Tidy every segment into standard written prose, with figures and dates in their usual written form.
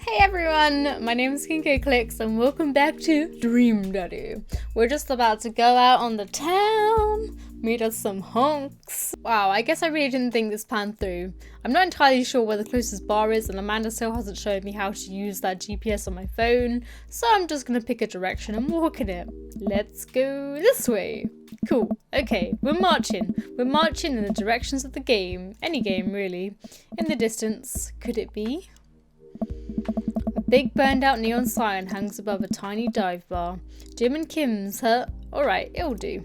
Hey everyone, my name is Kinko Clicks and welcome back to Dream Daddy. We're just about to go out on the town, meet us some hunks. Wow, I guess I really didn't think this plan through. I'm not entirely sure where the closest bar is and Amanda still hasn't shown me how to use that GPS on my phone, so I'm just gonna pick a direction and walk in it. Let's go this way. Cool, okay, we're marching. We're marching in the directions of the game. Any game, really. In the distance, could it be? A big burned out neon sign hangs above a tiny dive bar. Jim and Kim's hut. Alright, it'll do.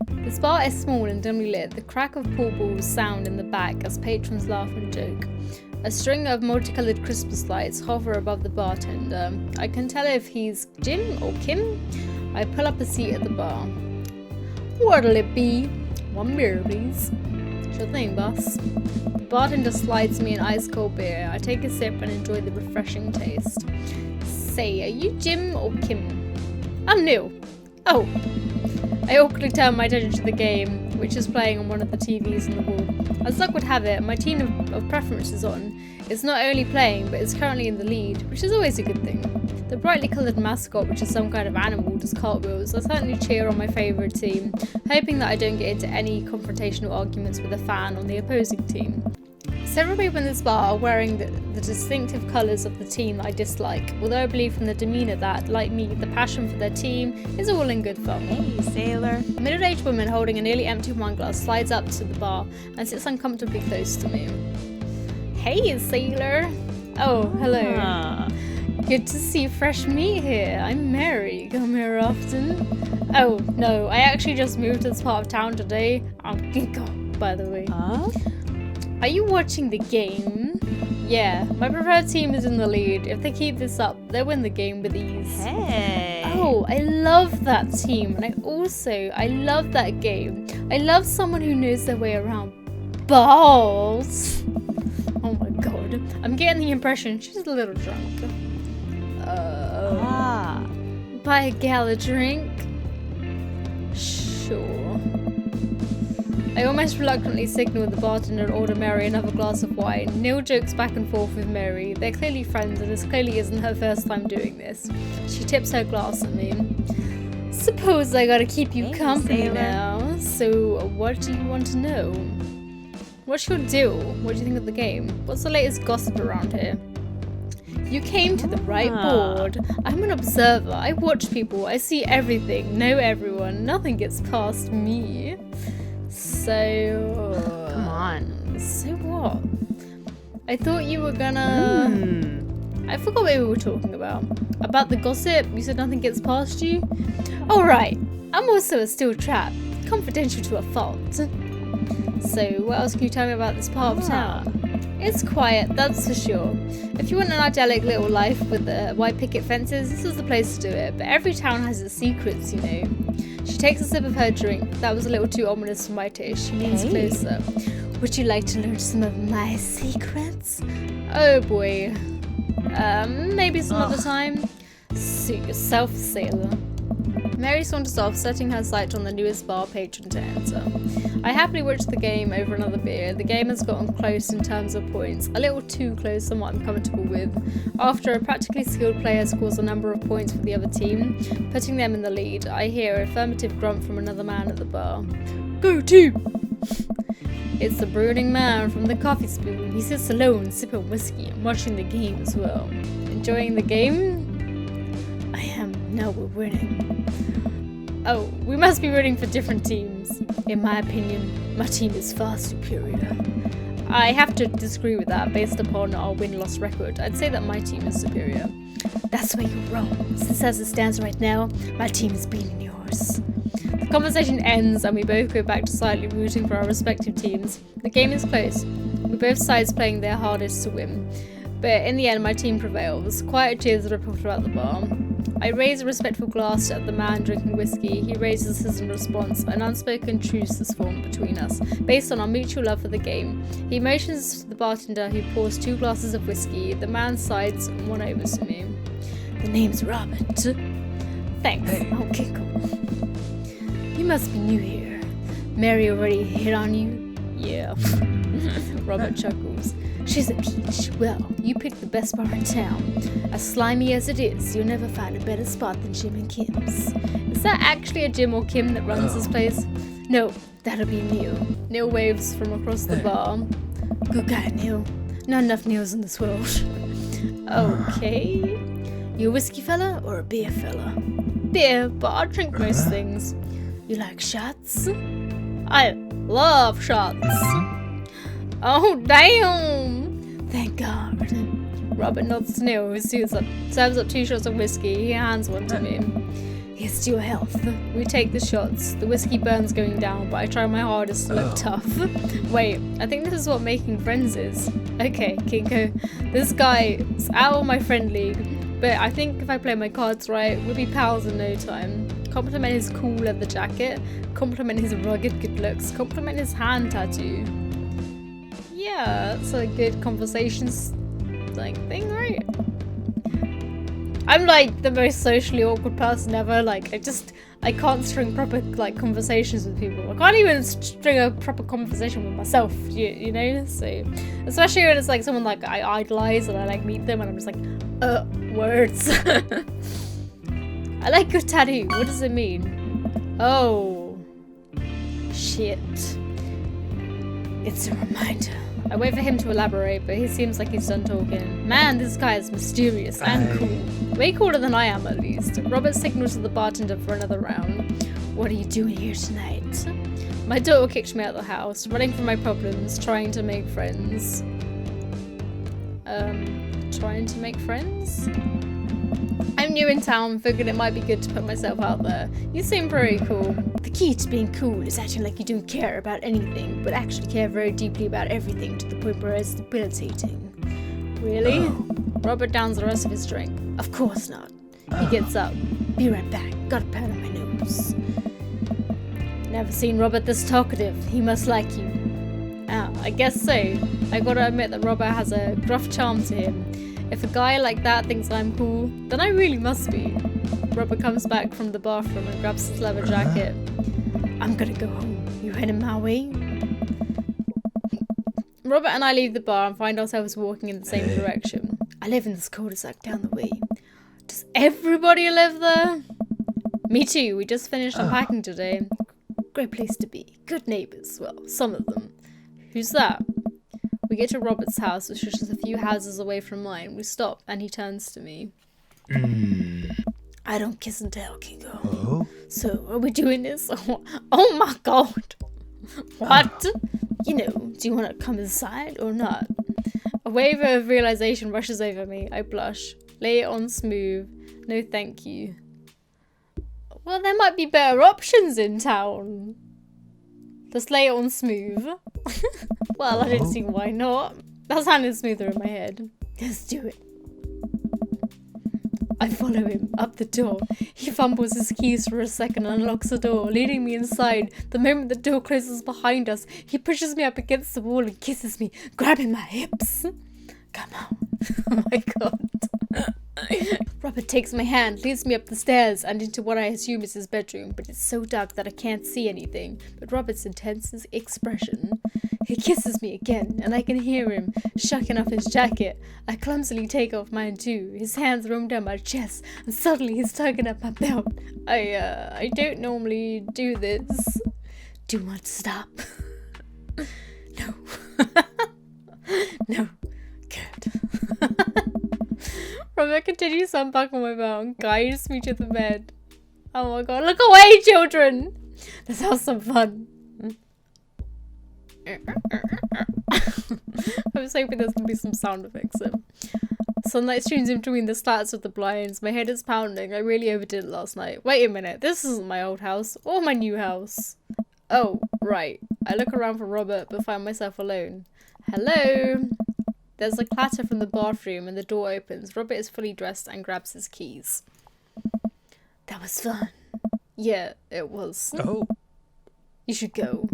This bar is small and dimly lit. The crack of pool balls sound in the back as patrons laugh and joke. A string of multicoloured Christmas lights hover above the bartender. I can tell if he's Jim or Kim. I pull up a seat at the bar. What'll it be? One beer, please. Sure thing, boss. The bartender slides me an ice cold beer. I take a sip and enjoy the refreshing taste. Say, are you Jim or Kim? I'm Neil. Oh. I awkwardly turn my attention to the game, which is playing on one of the TVs on the wall. As luck would have it, my team of preference is on. It's not only playing, but it's currently in the lead, which is always a good thing. The brightly coloured mascot, which is some kind of animal, does cartwheels. I certainly cheer on my favourite team, hoping that I don't get into any confrontational arguments with a fan on the opposing team. Several people in this bar are wearing the distinctive colours of the team that I dislike, although I believe from the demeanour that, like me, the passion for their team is all in good fun. Hey, sailor. A middle-aged woman holding a nearly empty wine glass slides up to the bar and sits uncomfortably close to me. Hey, sailor. Oh, hello. Good to see fresh meat here. I'm Mary. Come here often? Oh, no, I actually just moved to this part of town today. I'm Kinko, by the way. Huh? Are you watching the game? Yeah, my preferred team is in the lead. If they keep this up, they'll win the game with ease. Hey. Oh, I love that team. And I love that game. I love someone who knows their way around balls. Oh my god. I'm getting the impression she's a little drunk. Buy a gal a drink? Sure. I almost reluctantly signal the bartender to order Mary another glass of wine. Neil jokes back and forth with Mary. They're clearly friends and this clearly isn't her first time doing this. She tips her glass at me. Suppose I gotta keep you company now. So what do you want to know? What's your deal? What do you think of the game? What's the latest gossip around here? You came to the right board. I'm an observer. I watch people. I see everything. Know everyone. Nothing gets past me. So... Come on. So what? I thought you were gonna... I forgot what we were talking about. About the gossip? You said nothing gets past you? Oh, right. I'm also a steel trap. Confidential to a fault. So, what else can you tell me about this part of town? It's quiet, that's for sure. If you want an idyllic little life with the white picket fences, this is the place to do it. But every town has its secrets, you know. She takes a sip of her drink. That was a little too ominous for my taste. She leans closer. Would you like to learn some of my secrets? Oh boy. Maybe some other time. Suit yourself, sailor. Mary saunters off, setting her sight on the newest bar patron to enter. I happily watch the game over another beer. The game has gotten close in terms of points, a little too close than what I'm comfortable with. After a practically skilled player scores a number of points for the other team, putting them in the lead, I hear an affirmative grunt from another man at the bar. Go team! It's the brooding man from the coffee spoon. He sits alone, sipping whiskey and watching the game as well. Enjoying the game? I am. Now we're winning. Oh, we must be rooting for different teams. In my opinion, my team is far superior. I have to disagree with that based upon our win-loss record. I'd say that my team is superior. That's where you're wrong. Since as it stands right now, my team is beating yours. The conversation ends and we both go back to silently rooting for our respective teams. The game is close, with both sides playing their hardest to win. But in the end, my team prevails. Quiet cheers ripple throughout the bar. I raise a respectful glass at the man drinking whiskey. He raises his in response. An unspoken truce is formed between us, based on our mutual love for the game. He motions to the bartender, who pours 2 glasses of whiskey. The man sides one over to me. The name's Robert. Thanks, I'll Kinko. You must be new here. Mary already hit on you? Yeah. Robert chuckles. She She's a peach. Well, you picked the best bar in town. As slimy as it is, you'll never find a better spot than Jim and Kim's. Is that actually a Jim or Kim that runs this place? No, that'll be Neil. Neil waves from across the bar. Good guy, Neil. Not enough Neils in this world. Okay. You a whiskey fella or a beer fella? Beer, but I drink most things. You like shots? I love shots. Oh, damn! Thank God. Robert nods to Neil, who serves up 2 shots of whiskey. He hands one to me. Here's to your health. We take the shots. The whiskey burns going down, but I try my hardest to look tough. Wait, I think this is what making friends is. Okay, Kinko. This guy is out of my friend league, but I think if I play my cards right, we'll be pals in no time. Compliment his cool leather jacket. Compliment his rugged good looks. Compliment his hand tattoo. Yeah, that's a good conversations thing, right? I'm like the most socially awkward person ever. Like I can't string proper like conversations with people. I can't even string a proper conversation with myself. You know, so especially when it's like someone like I idolize and I like meet them and I'm just like, words. I like your tattoo. What does it mean? Oh, shit. It's a reminder. I wait for him to elaborate, but he seems like he's done talking. Man, this guy is mysterious and cool. Way cooler than I am, at least. Robert signals to the bartender for another round. What are you doing here tonight? My daughter kicked me out of the house, running from my problems, trying to make friends. Trying to make friends? I'm new in town, figured it might be good to put myself out there. You seem pretty cool. The key to being cool is acting like you don't care about anything, but actually care very deeply about everything to the point where it's debilitating. Really? Robert downs the rest of his drink. Of course not. He gets up. Be right back. Got a pat on my nose. Never seen Robert this talkative. He must like you. I guess so. I gotta admit that Robert has a gruff charm to him. If a guy like that thinks I'm cool, then I really must be. Robert comes back from the bathroom and grabs his leather jacket. I'm gonna go home. You heading my way? Robert and I leave the bar and find ourselves walking in the same direction. I live in this cul-de-sac down the way. Does everybody live there? Me too. We just finished unpacking today. Great place to be. Good neighbours. Well, some of them. Who's that? We get to Robert's house, which is just a few houses away from mine. We stop, and he turns to me. I don't kiss and tell, Kingo. Oh? So, are we doing this? Oh my God. What? You know, do you want to come inside or not? A wave of realization rushes over me. I blush. Lay it on smooth. No thank you. Well, there might be better options in town. Just lay it on smooth. Well, I don't see why not. That sounded smoother in my head. Let's do it. I follow him up the door. He fumbles his keys for a second and unlocks the door, leading me inside. The moment the door closes behind us, he pushes me up against the wall and kisses me, grabbing my hips. Come on. Oh my God. Robert takes my hand, leads me up the stairs and into what I assume is his bedroom, but it's so dark that I can't see anything. But Robert's intense expression. He kisses me again, and I can hear him shucking off his jacket. I clumsily take off mine too. His hands roam down my chest, and suddenly he's tugging up my belt. I don't normally do this. Do you want to stop? No. No. Good. Robert continues to unbuckle my belt and guides me to the bed. Oh my God, look away, children! Let's have some fun. I was hoping there's gonna be some sound effects in. Sunlight streams in between the slats of the blinds. My head is pounding. I really overdid it last night. Wait a minute, this isn't my old house or my new house. Oh, right. I look around for Robert but find myself alone. Hello? There's a clatter from the bathroom and the door opens. Robert is fully dressed and grabs his keys. That was fun. Yeah, it was. Oh. You should go.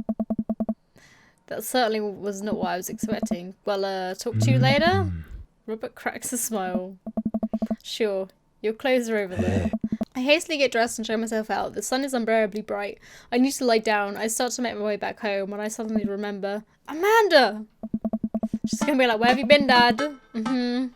That certainly was not what I was expecting. Well, talk to you later? Robert cracks a smile. Sure. Your clothes are over there. I hastily get dressed and show myself out. The sun is unbearably bright. I need to lie down. I start to make my way back home when I suddenly remember... Amanda! She's gonna be like, where have you been, Dad? I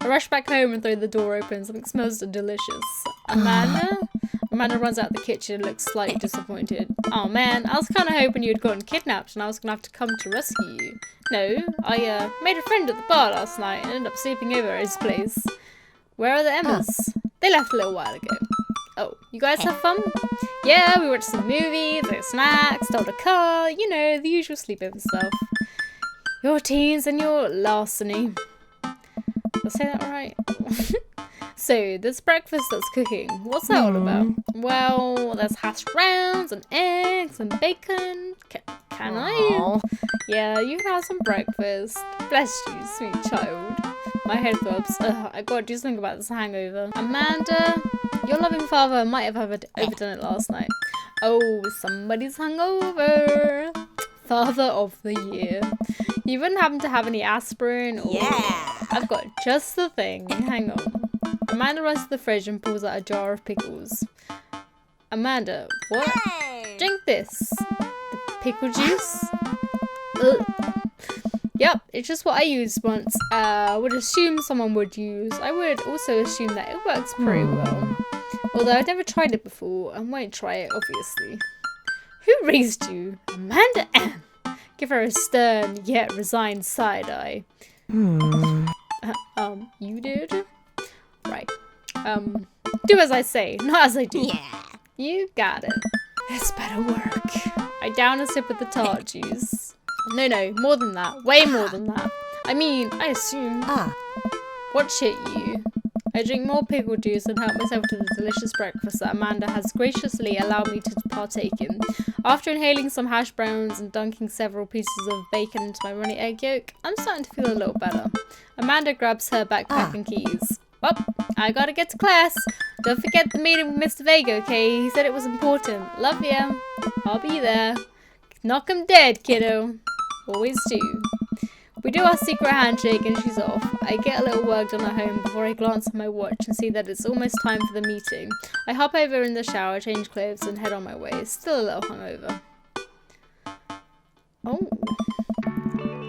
rush back home and throw the door open. Something smells delicious. Amanda runs out the kitchen and looks slightly disappointed. Oh man, I was kind of hoping you'd gotten kidnapped and I was gonna have to come to rescue you. No, I made a friend at the bar last night and ended up sleeping over at his place. Where are the Emmas? They left a little while ago. Oh, you guys have fun? Yeah, we watched some movies, ate snacks, stole a car, you know, the usual sleepover stuff. Your teens and your larceny. Did I say that right? So, this breakfast that's cooking, what's that all about? Well, there's hash browns and eggs and bacon. Can I? Yeah, you can have some breakfast. Bless you, sweet child. My head throbs. I gotta do something about this hangover. Amanda, your loving father might have overdone it last night. Oh, somebody's hungover. Father of the year. You wouldn't happen to have any aspirin or... Yeah. I've got just the thing. Hang on. Amanda runs to the fridge and pulls out a jar of pickles. Amanda, what? Hey. Drink this. The pickle juice? Ugh. Yep, it's just what I used once. Would assume someone would use. I would also assume that it works pretty well. Although I've never tried it before and won't try it, obviously. Who raised you? Amanda Ann. Give her a stern yet resigned side eye. You did? Right. Do as I say, not as I do. Yeah. You got it. This better work. I down a sip of the tart juice. No, more than that. Way more than that. I mean, I assume. What shit you? I drink more pickle juice and help myself to the delicious breakfast that Amanda has graciously allowed me to partake in. After inhaling some hash browns and dunking several pieces of bacon into my runny egg yolk, I'm starting to feel a little better. Amanda grabs her backpack and keys. Well, I gotta get to class. Don't forget the meeting with Mr. Vega, okay? He said it was important. Love ya. I'll be there. Knock 'em dead, kiddo. Always do. We do our secret handshake and she's off. I get a little work done at home before I glance at my watch and see that it's almost time for the meeting. I hop over in the shower, change clothes and head on my way. Still a little hungover.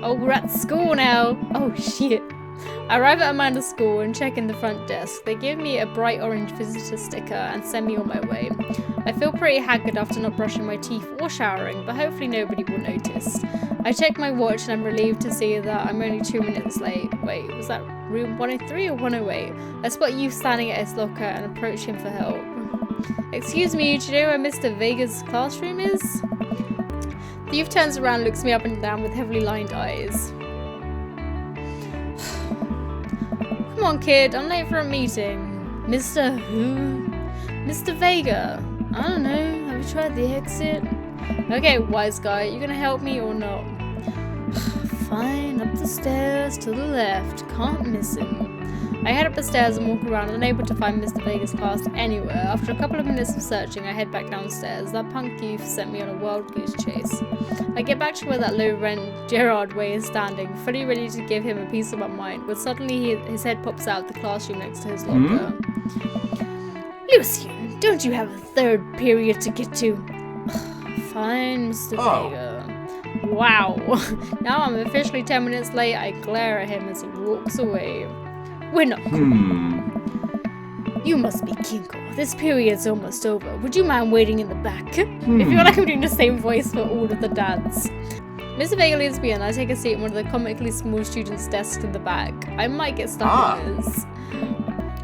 Oh, we're at school now. Oh shit. I arrive at Amanda's school and check in the front desk. They give me a bright orange visitor sticker and send me on my way. I feel pretty haggard after not brushing my teeth or showering, but hopefully nobody will notice. I check my watch and I'm relieved to see that I'm only 2 minutes late. Wait, was that room 103 or 108? I spot Youth standing at his locker and approach him for help. Excuse me, do you know where Mr. Vega's classroom is? The youth turns around and looks me up and down with heavily lined eyes. Come on, kid, I'm late for a meeting. Mr. who? Mr. Vega. I don't know, have you tried the exit? Okay, wise guy, you gonna help me or not? Fine, up the stairs to the left, can't miss him. I head up the stairs and walk around, unable to find Mr. Vega's class anywhere. After a couple of minutes of searching, I head back downstairs. That punk youth sent me on a wild goose chase. I get back to where that low-rent Gerard Way is standing, fully ready to give him a piece of my mind, when suddenly his head pops out of the classroom next to his locker. Lucian, don't you have a third period to get to? Fine, Mr. Vega. Wow. Now I'm officially 10 minutes late. I glare at him as he walks away. We're not cool. You must be Kinko. This period's almost over. Would you mind waiting in the back? I feel like I'm doing the same voice for all of the dads. Mr. Vega leads me in. I take a seat in one of the comically small students' desks in the back. I might get stuck in this.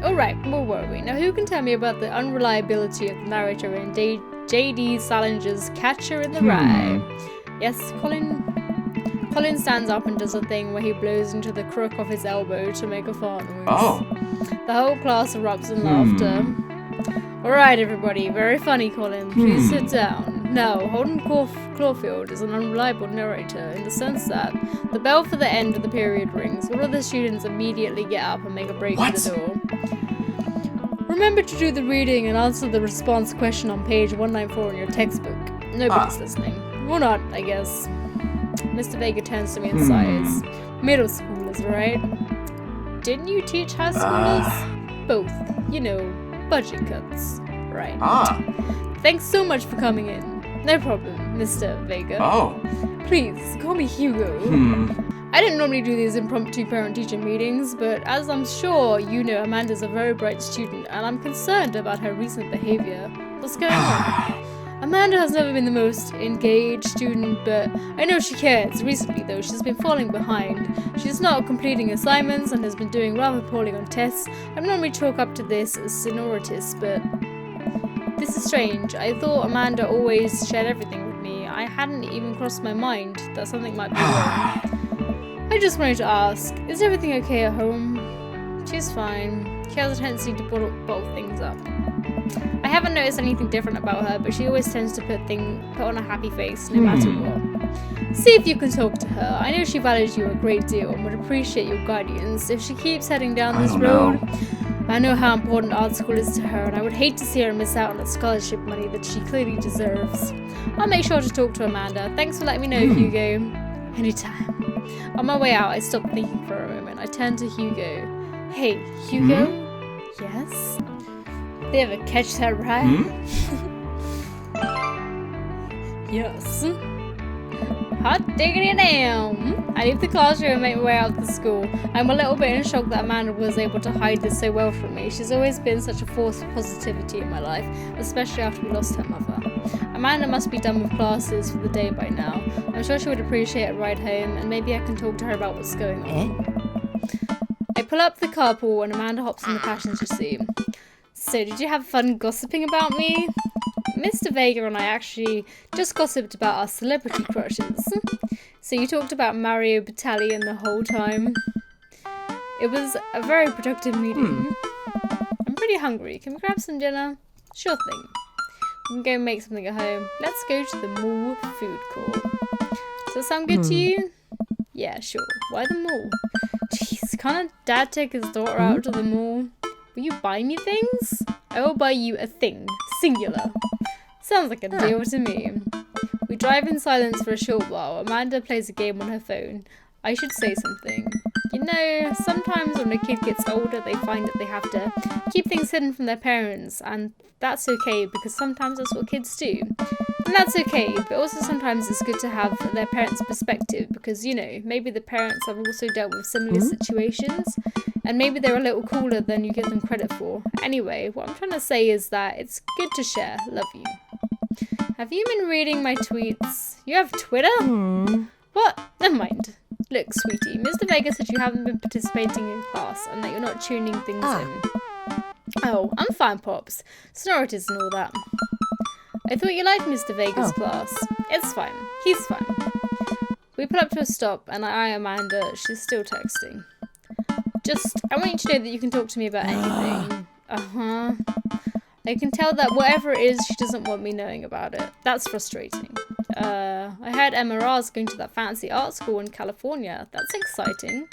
Alright, where were we? Now who can tell me about the unreliability of the narrator in J.D. Salinger's Catcher in the Rye? Yes, Colin stands up and does a thing where he blows into the crook of his elbow to make a fart noise. The whole class erupts in laughter. Alright everybody, very funny Colin, please sit down. Now, Holden Caulfield is an unreliable narrator in the sense that the bell for the end of the period rings. All of the students immediately get up and make a break for the door. Remember to do the reading and answer the response question on page 194 in your textbook. Nobody's listening. Or not, I guess. Mr. Vega turns to me and sighs. Middle schoolers, right? Didn't you teach high schoolers? Both. You know, budget cuts. Right. Thanks so much for coming in. No problem, Mr. Vega. Please, call me Hugo. I didn't normally do these impromptu parent-teacher meetings, but as I'm sure you know, Amanda's a very bright student, and I'm concerned about her recent behavior. What's going on? Amanda has never been the most engaged student, but I know she cares. Recently, though, she's been falling behind. She's not completing assignments and has been doing rather poorly on tests. I normally chalk up to this as senioritis, but this is strange. I thought Amanda always shared everything with me. I hadn't even crossed my mind that something might be wrong. I just wanted to ask, is everything okay at home? She's fine. She has a tendency to bottle things up. I haven't noticed anything different about her, but she always tends to put on a happy face no matter what. See if you can talk to her. I know she values you a great deal and would appreciate your guidance. If she keeps heading down this road, I know how important art school is to her, and I would hate to see her miss out on the scholarship money that she clearly deserves. I'll make sure to talk to Amanda. Thanks for letting me know, Hugo. Anytime. On my way out, I stopped thinking for a moment. I turned to Hugo. Hey, Hugo? Yes? They ever catch that rat? Yes. Hot diggity damn! I leave the classroom and make my way out of the school. I'm a little bit in shock that Amanda was able to hide this so well from me. She's always been such a force of positivity in my life, especially after we lost her mother. Amanda must be done with classes for the day by now. I'm sure she would appreciate a ride home, and maybe I can talk to her about what's going on. I pull up the carpool and Amanda hops in the passenger seat. So, did you have fun gossiping about me? Mr. Vega and I actually just gossiped about our celebrity crushes. So you talked about Mario Battalion the whole time. It was a very productive meeting. I'm pretty hungry. Can we grab some dinner? Sure thing. We can go make something at home. Let's go to the mall food court. Does that sound good to you? Yeah, sure. Why the mall? Jeez, can't Dad take his daughter out to the mall? Will you buy me things? I will buy you a thing. Singular. Sounds like a deal to me. We drive in silence for a short while. Amanda plays a game on her phone. I should say something. You know, sometimes when a kid gets older, they find that they have to keep things hidden from their parents, and that's okay because sometimes that's what kids do. And that's okay, but also sometimes it's good to have their parents' perspective because, you know, maybe the parents have also dealt with similar situations, and maybe they're a little cooler than you give them credit for. Anyway, what I'm trying to say is that it's good to share. Love you. Have you been reading my tweets? You have Twitter? What? Never mind. Look, sweetie, Mr. Vega said you haven't been participating in class and that you're not tuning things in. Oh, I'm fine, Pops. Sonorities and all that. I thought you liked Mr. Vega's class. It's fine. He's fine. We pull up to a stop and I eye Amanda. She's still texting. I want you to know that you can talk to me about anything. I can tell that whatever it is, she doesn't want me knowing about it. That's frustrating. I heard MRR's going to that fancy art school in California. That's exciting.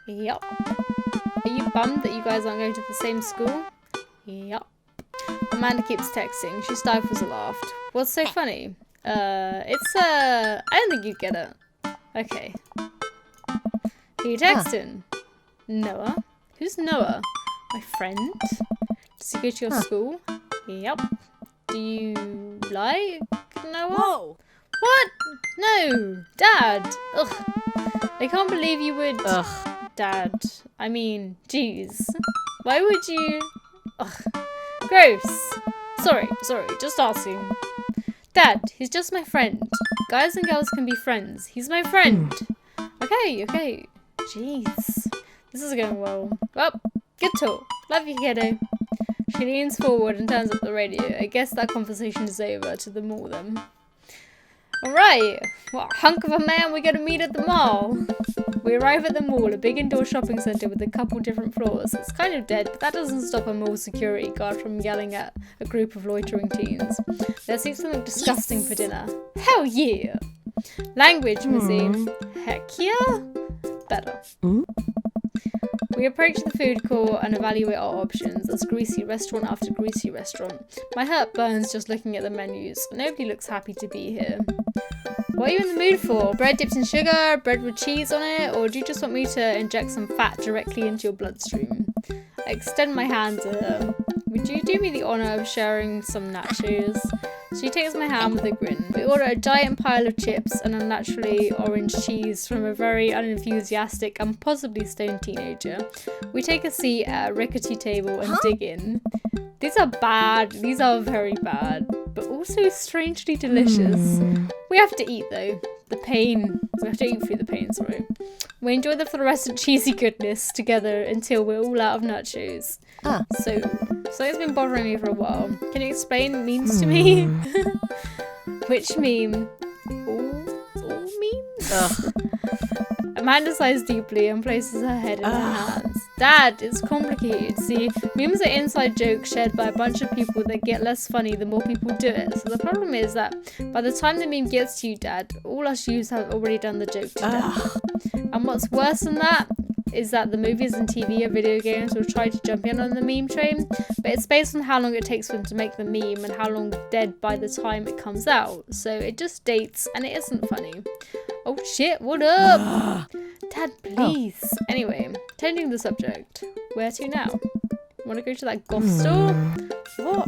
Yup. Are you bummed that you guys aren't going to the same school? Yup. Amanda keeps texting. She stifles a laugh. What's so funny? I don't think you get it. Okay. Who you texting? Noah? Who's Noah? My friend? Does he go to your school? Yep. Do you like Noah? Whoa! What? No! Dad! Ugh. I can't believe you would... Ugh. Dad. I mean, jeez. Why would you... Ugh. Gross. Sorry, just asking. Dad, he's just my friend. Guys and girls can be friends. He's my friend. Okay. Jeez. This is going well. Well, good talk. Love you, kiddo. She leans forward and turns up the radio. I guess that conversation is over. To the mall then. Alright, what a hunk of a man we're gonna meet at the mall. We arrive at the mall, a big indoor shopping centre with a couple different floors. It's kind of dead, but that doesn't stop a mall security guard from yelling at a group of loitering teens. Let's eat something disgusting for dinner. Hell yeah! Language, Missy. Heck yeah? Better. We approach the food court and evaluate our options. There's greasy restaurant after greasy restaurant. My heart burns just looking at the menus. Nobody looks happy to be here. What are you in the mood for? Bread dipped in sugar, bread with cheese on it, or do you just want me to inject some fat directly into your bloodstream? I extend my hand to her. Would you do me the honour of sharing some nachos? She takes my hand with a grin. We order a giant pile of chips and unnaturally orange cheese from a very unenthusiastic and possibly stoned teenager. We take a seat at a rickety table and dig in. These are bad. These are very bad, but also strangely delicious. We have to eat though. The pain. We have to eat through the pain, sorry. We enjoy the fluorescent cheesy goodness together until we're all out of nachos. So it's been bothering me for a while. Can you explain memes to me? Which meme? All memes? Amanda sighs deeply and places her head in her hands. Dad, it's complicated. See, memes are inside jokes shared by a bunch of people that get less funny the more people do it. So the problem is that by the time the meme gets to you, Dad, all us youths have already done the joke to death. And what's worse than that is that the movies and TV and video games will try to jump in on the meme train, but it's based on how long it takes for them to make the meme and how long dead by the time it comes out. So it just dates and it isn't funny. Oh shit, what up? Dad, please. Anyway, changing the subject. Where to now? Want to go to that goth store? What?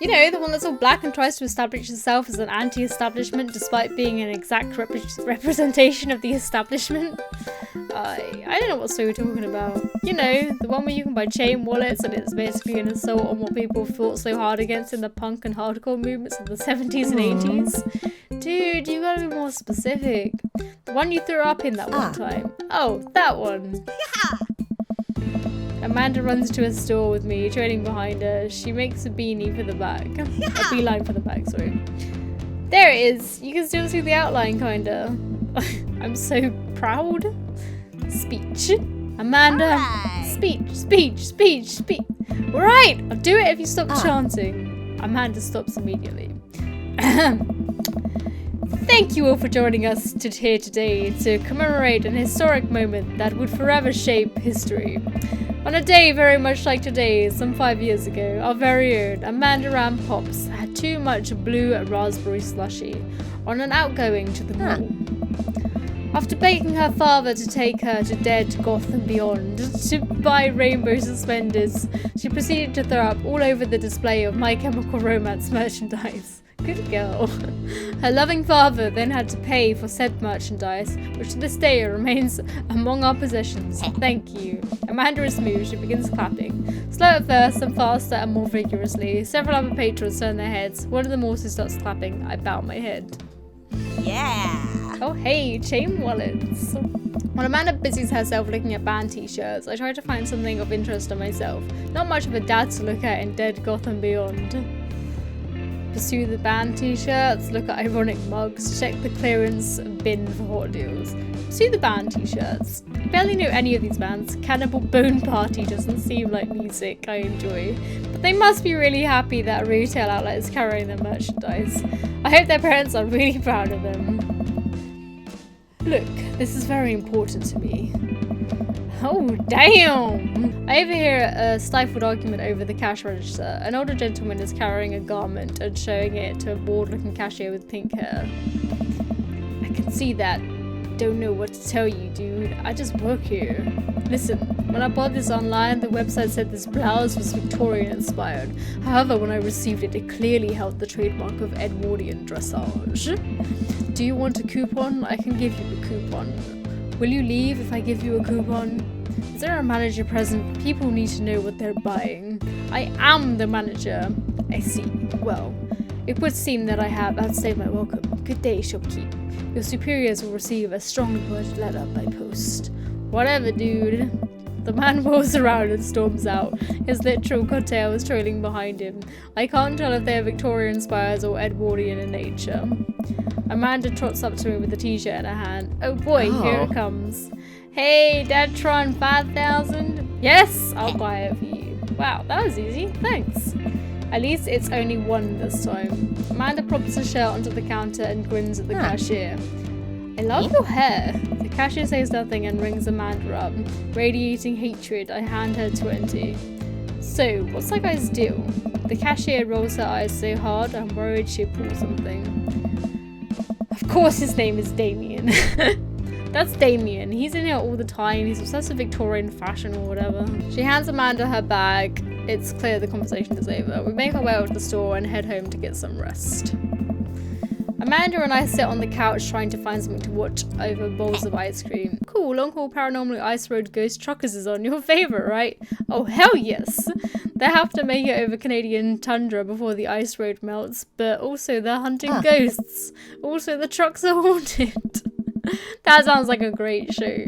You know, the one that's all black and tries to establish itself as an anti-establishment despite being an exact representation of the establishment? I don't know what store you're talking about. You know, the one where you can buy chain wallets and it's basically an assault on what people fought so hard against in the punk and hardcore movements of the 70s and 80s. Dude, you gotta be more specific. The one you threw up in that one time. Oh, that one. Amanda runs to a store with me, trailing behind her. She makes a beanie for the bag. A beeline for the bag, sorry. There it is. You can still see the outline, kinda. I'm so proud. Speech. Amanda. Right. Speech. Alright, I'll do it if you stop chanting. Amanda stops immediately. Thank you all for joining us here today to commemorate an historic moment that would forever shape history. On a day very much like today, some 5 years ago, our very own Amanda Ram Pops had too much blue raspberry slushy on an outgoing to the mall. After begging her father to take her to Dead, Goth and Beyond to buy rainbow suspenders, she proceeded to throw up all over the display of My Chemical Romance merchandise. Good girl. Her loving father then had to pay for said merchandise, which to this day remains among our possessions. Thank you. Amanda is moved. She begins clapping. Slow at first and faster and more vigorously. Several other patrons turn their heads. One of them also starts clapping. I bow my head. Yeah. Oh hey, chain wallets. While Amanda busies herself looking at band t-shirts, I try to find something of interest on myself. Not much of a dad to look at in Dead, Goth and Beyond. Pursue the band t-shirts, look at ironic mugs, check the clearance bin for hot deals. Pursue the band t-shirts. I barely know any of these bands. Cannibal Bone Party doesn't seem like music I enjoy, but they must be really happy that a retail outlet is carrying their merchandise. I hope their parents are really proud of them. Look, this is very important to me. Oh, damn! I overhear a stifled argument over the cash register. An older gentleman is carrying a garment and showing it to a bored-looking cashier with pink hair. I can see that. Don't know what to tell you, dude. I just work here. Listen, when I bought this online, the website said this blouse was Victorian-inspired. However, when I received it, it clearly held the trademark of Edwardian dressage. Do you want a coupon? I can give you a coupon. Will you leave if I give you a coupon? Is there a manager present? People need to know what they're buying. I am the manager. I see. Well, it would seem that I have outstayed my welcome. Good day, shopkeep. Your superiors will receive a strongly worded letter by post. Whatever, dude. The man whirls around and storms out. His literal coattail is trailing behind him. I can't tell if they're Victorian-inspired or Edwardian in nature. Amanda trots up to me with a t-shirt in her hand. Oh boy, here it comes. Hey, Dadtron 5000? Yes, I'll buy it for you. Wow, that was easy. Thanks. At least it's only one this time. Amanda props her shirt onto the counter and grins at the cashier. I love your hair. The cashier says nothing and rings Amanda up. Radiating hatred, I hand her 20. So, what's that guy's deal? The cashier rolls her eyes so hard, I'm worried she'll pull something. Of course his name is Damien. That's Damien. He's in here all the time. He's obsessed with Victorian fashion or whatever. She hands Amanda her bag. it's clear the conversation is over. We make our way out to the store and head home to get some rest. Amanda and I sit on the couch trying to find something to watch over bowls of ice cream. Cool, Long Haul Paranormal Ice Road Ghost Truckers is on. Your favourite, right? Oh, hell yes! They have to make it over Canadian tundra before the ice road melts, but also they're hunting ghosts. Also, the trucks are haunted. That sounds like a great show.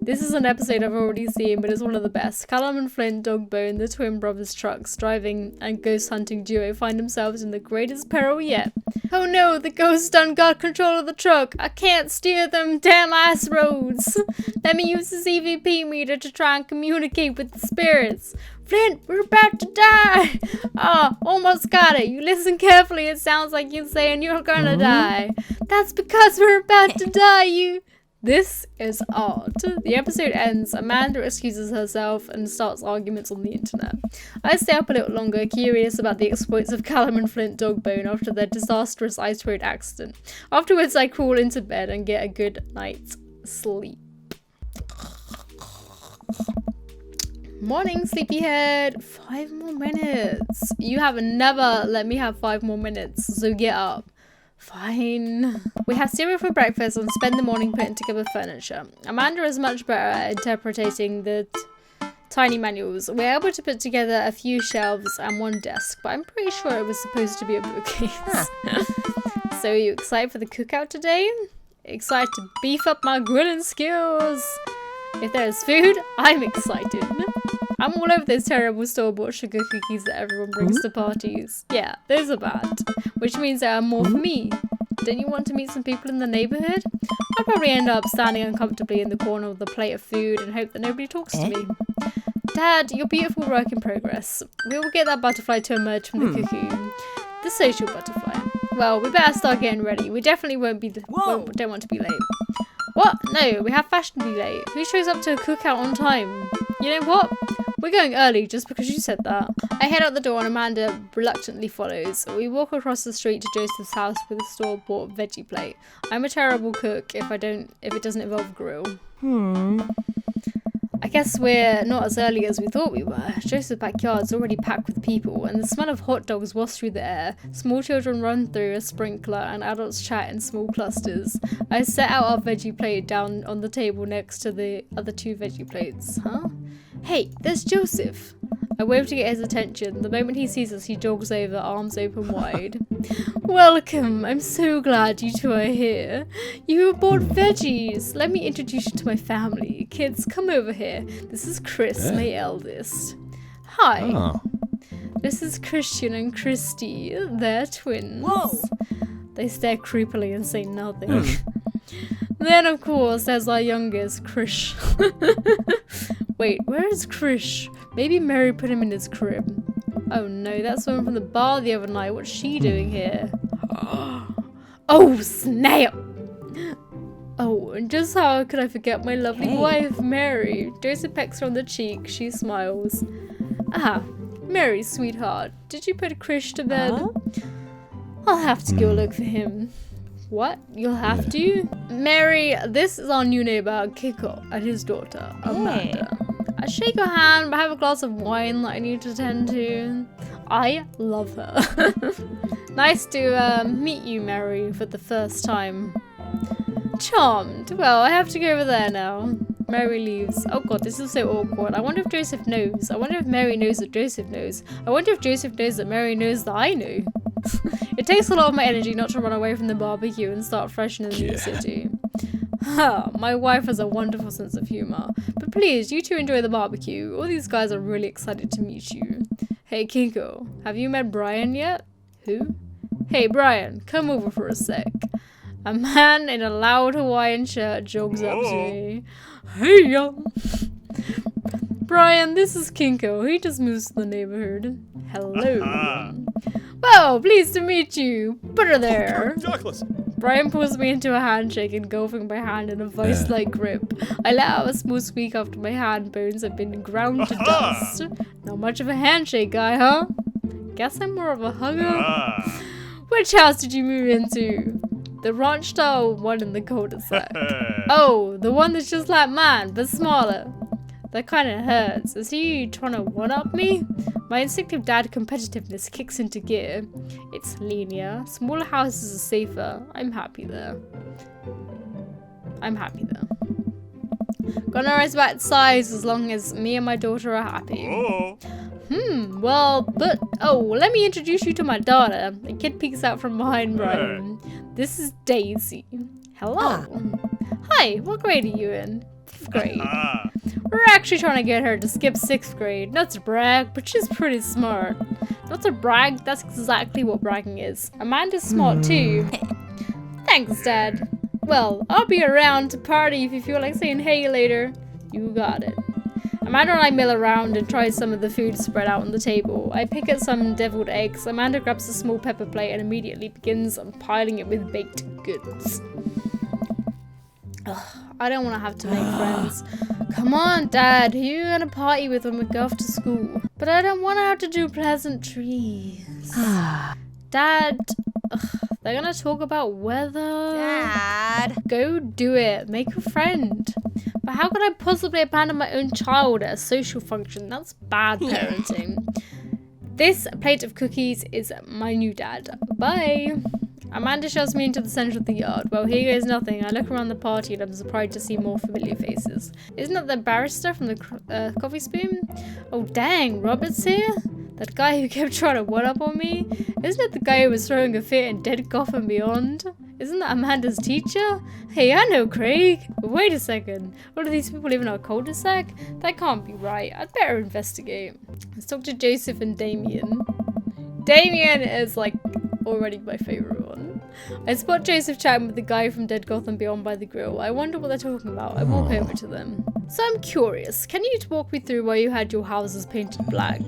This is an episode I've already seen, but it's one of the best. Callum and Flint Dogbone, the twin brothers' trucks driving and ghost hunting duo, find themselves in the greatest peril yet. Oh no, the ghosts done got control of the truck. I can't steer them damn ice roads. Let me use this EVP meter to try and communicate with the spirits. Flint, we're about to die. Almost got it. You listen carefully. It sounds like you're saying you're gonna die. That's because we're about to die, you... This is odd. The episode ends, Amanda excuses herself and starts arguments on the internet. I stay up a little longer, curious about the exploits of Callum and Flint Dogbone after their disastrous ice road accident. Afterwards, I crawl into bed and get a good night's sleep. Morning, sleepyhead. 5 more minutes. You have never let me have 5 more minutes, so get up. Fine. We have cereal for breakfast and spend the morning putting together furniture. Amanda is much better at interpreting the tiny manuals. We're able to put together a few shelves and one desk, but I'm pretty sure it was supposed to be a bookcase. So are you excited for the cookout today? Excited to beef up my grilling skills. If there's food, I'm excited. I'm all over those terrible store-bought sugar cookies that everyone brings to parties. Yeah, those are bad. Which means there are more for me. Don't you want to meet some people in the neighbourhood? I'll probably end up standing uncomfortably in the corner with a plate of food and hope that nobody talks to me. Dad, your beautiful work in progress. We will get that butterfly to emerge from the cocoon. The social butterfly. Well, we better start getting ready. We definitely don't want to be late. What? No, we have fashion to be late. Who shows up to a cookout on time? You know what? We're going early just because you said that. I head out the door and Amanda reluctantly follows. We walk across the street to Joseph's house with a store-bought veggie plate. I'm a terrible cook if it doesn't involve grill. I guess we're not as early as we thought we were. Joseph's backyard's already packed with people, and the smell of hot dogs wafts through the air. Small children run through a sprinkler, and adults chat in small clusters. I set out our veggie plate down on the table next to the other 2 veggie plates. Huh? Hey, there's Joseph. I wave to get his attention. The moment he sees us, he jogs over, arms open wide. Welcome. I'm so glad you two are here. You bought veggies. Let me introduce you to my family. Kids, come over here. This is Chris, my eldest. Hi. Oh. This is Christian and Christy. They're twins. Whoa. They stare creepily and say nothing. Then, of course, there's our youngest, Krish. Wait, where is Krish? Maybe Mary put him in his crib. Oh no, that's the one from the bar the other night. What's she doing here? Oh, snap! Oh, and just how could I forget my lovely wife, Mary? Joseph pecks her on the cheek. She smiles. Ah, Mary, sweetheart. Did you put Krish to bed? I'll have to go look for him. What? You'll have to? Mary, this is our new neighbor, Kiko, and his daughter, Amanda. I shake her hand, but I have a glass of wine that I need to tend to. I love her. Nice to meet you, Mary, for the first time. Charmed. Well, I have to go over there now. Mary leaves. Oh god, this is so awkward. I wonder if Joseph knows. I wonder if Mary knows that Joseph knows. I wonder if Joseph knows that Mary knows that I know. It takes a lot of my energy not to run away from the barbecue and start fresh in the new city. My wife has a wonderful sense of humour. But please, you two enjoy the barbecue. All these guys are really excited to meet you. Hey, Kinko, have you met Brian yet? Who? Hey, Brian, come over for a sec. A man in a loud Hawaiian shirt jogs up to me. Hey, young. Brian, this is Kinko. He just moves to the neighborhood. Hello. Well, pleased to meet you. Put her there. Douglas. Brian pulls me into a handshake, engulfing my hand in a vice-like grip. I let out a small squeak after my hand bones have been ground to dust. Not much of a handshake guy, huh? Guess I'm more of a hugger. Which house did you move into? The ranch-style one in the cul-de-sac. Oh, the one that's just like mine, but smaller. That kind of hurts. Is he trying to one-up me? My instinctive dad competitiveness kicks into gear. It's linear. Smaller houses are safer. I'm happy there. Gonna rise back size as long as me and my daughter are happy. Well, but... Oh, let me introduce you to my daughter. The kid peeks out from behind Brian. This is Daisy. Hello. Hi, what grade are you in? 5th grade. We're actually trying to get her to skip 6th grade. Not to brag, but she's pretty smart. Not to brag, that's exactly what bragging is. Amanda's smart too. Thanks, Dad. Well, I'll be around to party if you feel like saying hey later. You got it. Amanda and I mill around and try some of the food spread out on the table. I pick at some deviled eggs. Amanda grabs a small pepper plate and immediately begins piling it with baked goods. Ugh, I don't want to have to make friends. Come on, Dad. Who are you going to party with when we go off to school? But I don't want to have to do pleasantries. Dad, they're going to talk about weather. Dad. Go do it. Make a friend. But how could I possibly abandon my own child at a social function? That's bad parenting. This plate of cookies is my new dad. Bye. Amanda shoves me into the center of the yard. Well, here goes nothing. I look around the party and I'm surprised to see more familiar faces. Isn't that the barrister from the coffee spoon? Oh, dang, Robert's here? That guy who kept trying to one-up on me? Isn't it the guy who was throwing a fit in Dead Gotham Beyond? Isn't that Amanda's teacher? Hey, I know Craig. But wait a second. All of these people live in our cul-de-sac? That can't be right. I'd better investigate. Let's talk to Joseph and Damien. Damien is like already my favorite one. I spot Joseph chatting with the guy from Dead Gotham Beyond by the grill. I wonder what they're talking about. I walk over to them. So I'm curious. Can you walk me through why you had your houses painted black?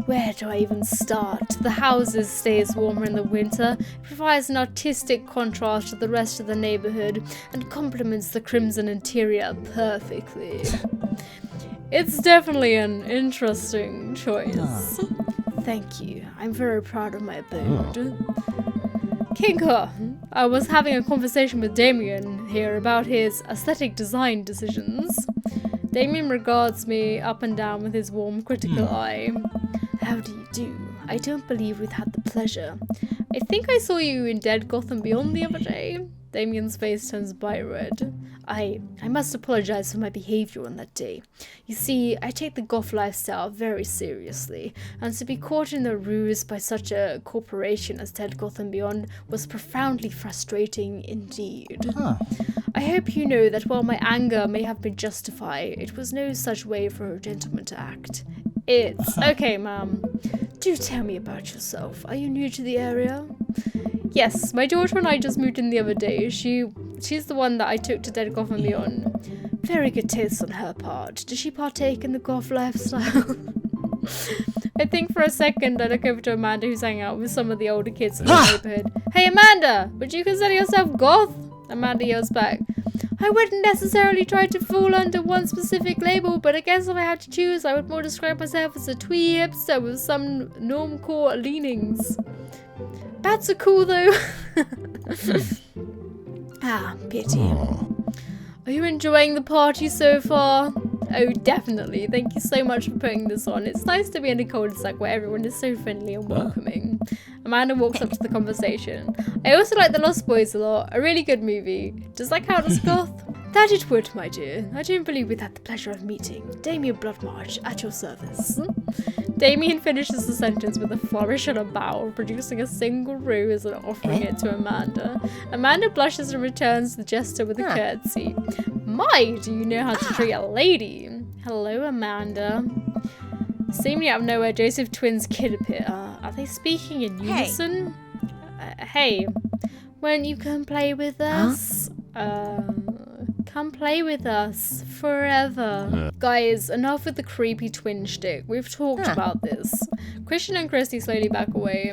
Where do I even start? The houses stays warmer in the winter, provides an artistic contrast to the rest of the neighborhood, and complements the crimson interior perfectly. It's definitely an interesting choice. Thank you. I'm very proud of my abode. Kinker, I was having a conversation with Damien here about his aesthetic design decisions. Damien regards me up and down with his warm, critical eye. How do you do? I don't believe we've had the pleasure. I think I saw you in Dead Gotham Beyond the other day. Damien's face turns bright red. I must apologize for my behavior on that day. You see, I take the goth lifestyle very seriously, and to be caught in the ruse by such a corporation as Dead Gotham Beyond was profoundly frustrating indeed. I hope you know that while my anger may have been justified, it was no such way for a gentleman to act. It's okay, ma'am. Do tell me about yourself. Are you new to the area? Yes, my daughter and I just moved in the other day. She's the one that I took to Dead Gotham Beyond. Very good taste on her part. Does she partake in the goth lifestyle? I think for a second I look over to Amanda, who's hanging out with some of the older kids in the neighborhood. Hey Amanda, would you consider yourself goth? Amanda yells back. I wouldn't necessarily try to fall under one specific label, but I guess if I had to choose, I would more describe myself as a twee hipster with some normcore leanings. Bats are cool though. Pity. Are you enjoying the party so far? Oh, definitely. Thank you so much for putting this on. It's nice to be in a cul-de-sac where everyone is so friendly and welcoming. Amanda walks up to the conversation. I also like The Lost Boys a lot. A really good movie. Does that count as goth? That it would, my dear. I don't believe we've had the pleasure of meeting. Damien Bloodmarch, at your service. Damien finishes the sentence with a flourish and a bow, producing a single rose and offering it to Amanda. Amanda blushes and returns the gesture with a curtsy. My, do you know how to treat a lady? Hello, Amanda. Seemingly out of nowhere, Joseph twins kid appear. Are they speaking in unison? Hey, won't you come play with us? Come play with us forever. Guys, enough with the creepy twin shtick. We've talked about this. Christian and Christy slowly back away.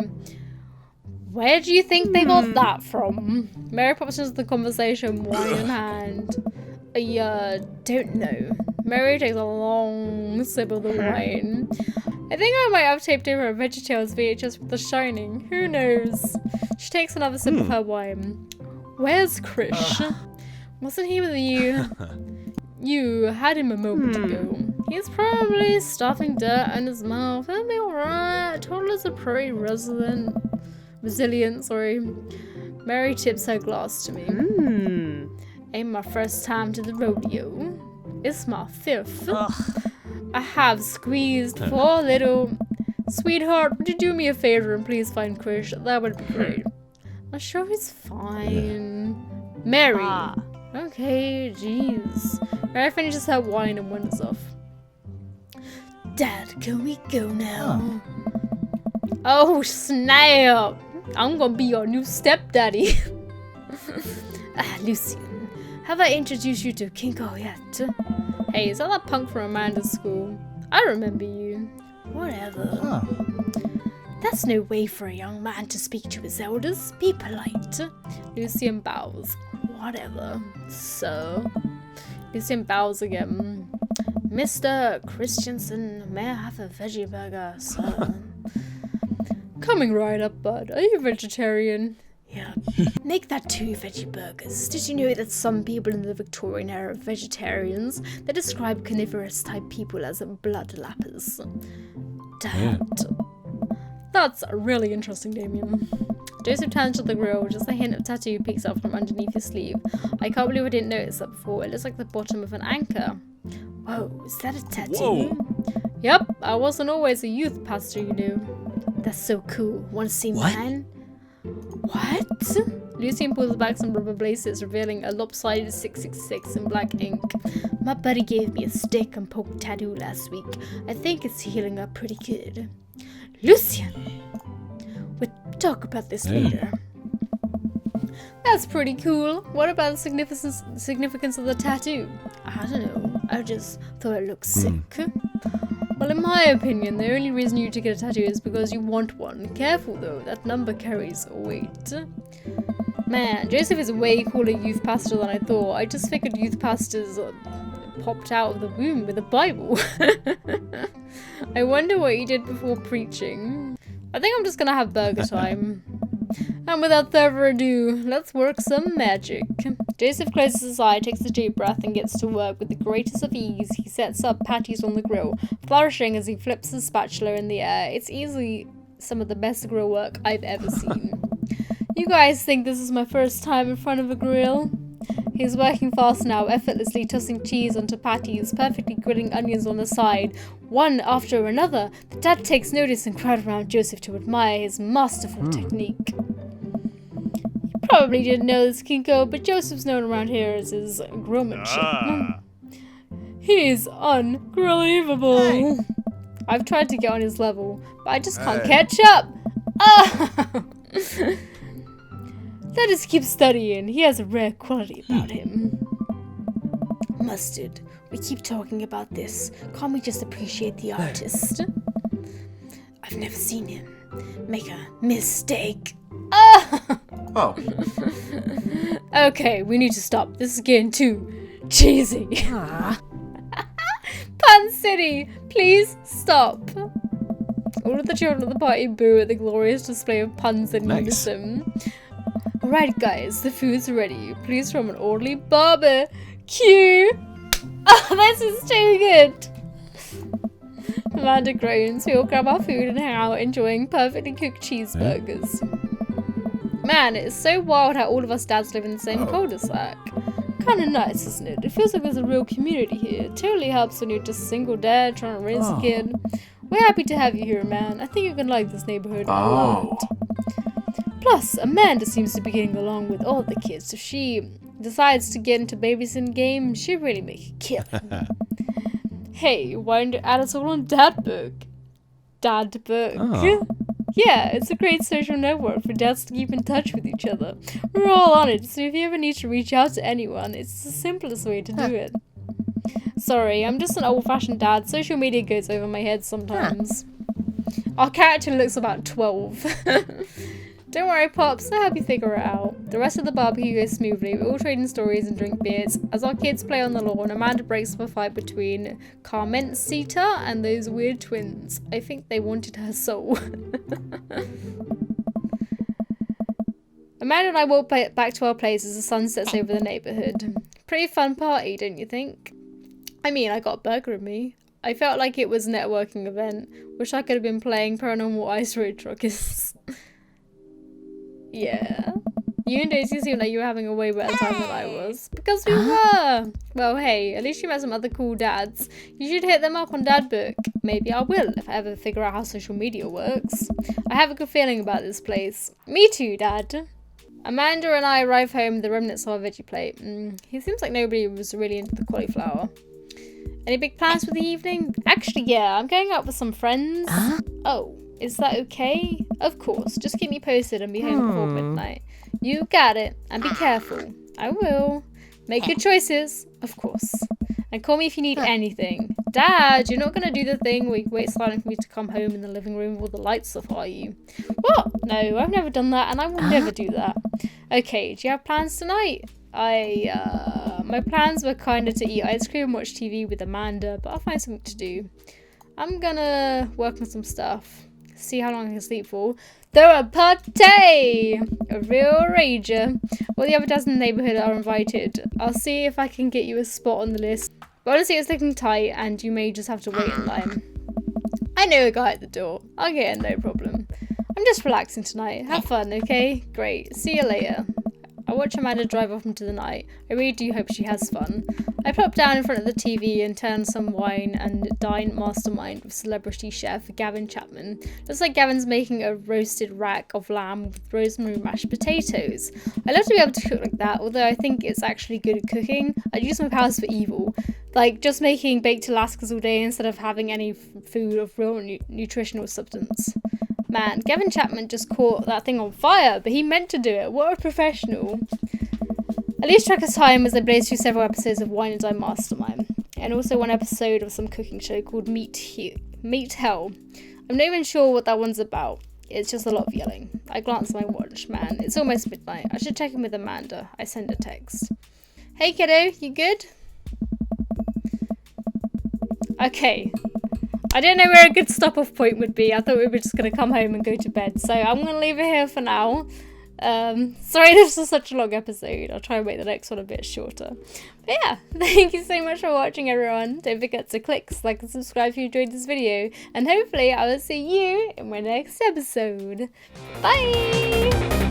Where do you think they got that from? Mary pops into the conversation, wine in hand. I don't know. Mary takes a long sip of the wine. I think I might have taped over a VeggieTales VHS with The Shining. Who knows? She takes another sip of her wine. Where's Krish? Wasn't he with you? You had him a moment ago. He's probably stuffing dirt in his mouth. He'll be alright. Toddlers are pretty resilient. Mary tips her glass to me. Ain't my first time to the rodeo. It's my fifth. I have squeezed 4 little... Sweetheart, would you do me a favor and please find Krish? That would be great. I'm sure he's fine. Mary. Okay, jeez. Mary finishes her wine and wanders off. Dad, can we go now? Oh, snap! I'm gonna be your new stepdaddy. Lucian, have I introduced you to Kinko yet? Hey, is that punk from Amanda's school? I remember you. Whatever. That's no way for a young man to speak to his elders. Be polite. Lucian bows. Whatever. So, Lucian bows again. Mr. Christensen, may I have a veggie burger, sir? Coming right up, bud. Are you vegetarian? Yeah. Make that 2 veggie burgers. Did you know that some people in the Victorian era are vegetarians? They describe carnivorous type people as blood lappers. Dad. That's really interesting, Damien. Joseph turns to the grill, just a hint of tattoo peeks up from underneath his sleeve. I can't believe I didn't notice that before. It looks like the bottom of an anchor. Whoa, is that a tattoo? Whoa. Yep, I wasn't always a youth pastor, you know. That's so cool. Want to see mine? What? Lucian pulls back some rubber bracelets, revealing a lopsided 666 in black ink. My buddy gave me a stick and poke tattoo last week. I think it's healing up pretty good. Lucian! We'll talk about this later. That's pretty cool. What about the significance of the tattoo? I don't know. I just thought it looked sick. Well, in my opinion, the only reason you to get a tattoo is because you want one. Careful though, that number carries weight. Man, Joseph is way cooler youth pastor than I thought. I just figured youth pastors popped out of the womb with a Bible. I wonder what he did before preaching. I think I'm just gonna have burger time. And without further ado, let's work some magic. Joseph closes his eye, takes a deep breath, and gets to work with the greatest of ease. He sets up patties on the grill, flourishing as he flips his spatula in the air. It's easily some of the best grill work I've ever seen. You guys think this is my first time in front of a grill? He's working fast now, effortlessly tossing cheese onto patties, perfectly grilling onions on the side, one after another. The dad takes notice and crowds around Joseph to admire his masterful technique. You probably didn't know this, Kinko, but Joseph's known around here as his grillmanship. He's ungrillable. Hey. I've tried to get on his level, but I just can't catch up. Oh! Let us keep studying. He has a rare quality about him. Mustard, we keep talking about this. Can't we just appreciate the artist? I've never seen him make a mistake. Oh! Okay, we need to stop. This is getting too cheesy. Pun City, please stop. All of the children at the party boo at the glorious display of puns in unison. Alright guys, the food's ready. Please from an orderly barbecue. Oh, this is too good. Amanda groans. We all grab our food and hang out enjoying perfectly cooked cheeseburgers. Man, it's so wild how all of us dads live in the same cul-de-sac. Kinda nice, isn't it? It feels like there's a real community here. It totally helps when you're just a single dad trying to raise a kid. We're happy to have you here, man. I think you're gonna like this neighborhood a lot. Plus, Amanda seems to be getting along with all the kids. If she decides to get into babysitting game, she'll really make a killing. Hey, why don't you add us all on Dadbook? Dadbook? Oh. Yeah, it's a great social network for dads to keep in touch with each other. We're all on it, so if you ever need to reach out to anyone, it's the simplest way to do it. Sorry, I'm just an old-fashioned dad. Social media goes over my head sometimes. Our character looks about 12. Don't worry, Pops, I help you figure it out. The rest of the barbecue goes smoothly. We all trade in stories and drink beers. As our kids play on the lawn, Amanda breaks up a fight between Carmencita and those weird twins. I think they wanted her soul. Amanda and I walk back to our place as the sun sets over the neighbourhood. Pretty fun party, don't you think? I mean, I got a burger in me. I felt like it was a networking event. Wish I could have been playing Paranormal Ice Road Truckers. Yeah. You and Daisy seemed like you were having a way better time than I was. Because we were! Well, hey, at least you met some other cool dads. You should hit them up on Dadbook. Maybe I will, if I ever figure out how social media works. I have a good feeling about this place. Me too, Dad. Amanda and I arrive home with the remnants of our veggie plate. He seems like nobody was really into the cauliflower. Any big plans for the evening? Actually, yeah, I'm going out with some friends. Oh, is that okay? Of course, just keep me posted and be home before midnight. You got it, and be careful. I will. Make good choices, of course. And call me if you need anything. Dad, you're not going to do the thing where you wait silently for me to come home in the living room with all the lights off, are you? What? No, I've never done that, and I will never do that. Okay, do you have plans tonight? My plans were kind of to eat ice cream and watch TV with Amanda, but I'll find something to do. I'm gonna work on some stuff. See how long I can sleep for. Throw a party! A real rager. All the other dads in the neighbourhood are invited. I'll see if I can get you a spot on the list. But honestly, it's looking tight and you may just have to wait in line. I know a guy at the door. I'll get in, no problem. I'm just relaxing tonight. Have fun, okay? Great. See you later. I watch Amanda drive off into the night. I really do hope she has fun. I plop down in front of the TV and turn some wine and dine mastermind with celebrity chef Gavin Chapman. Looks like Gavin's making a roasted rack of lamb with rosemary mashed potatoes. I love to be able to cook like that, although I think it's actually good at cooking. I'd use my powers for evil. Like just making baked Alaskas all day instead of having any food of real nutritional substance. Man, Gavin Chapman just caught that thing on fire, but he meant to do it. What a professional. At least Trucker's Time as I blaze through several episodes of Wine and Dine Mastermind, and also one episode of some cooking show called Meat Hell. I'm not even sure what that one's about. It's just a lot of yelling. I glance at my watch. Man, it's almost midnight. I should check in with Amanda. I send a text. Hey kiddo, you good? Okay. I didn't know where a good stop-off point would be. I thought we were just going to come home and go to bed. So I'm going to leave it here for now. Sorry this was such a long episode. I'll try and make the next one a bit shorter. But yeah, thank you so much for watching, everyone. Don't forget to click like and subscribe if you enjoyed this video. And hopefully I will see you in my next episode. Bye!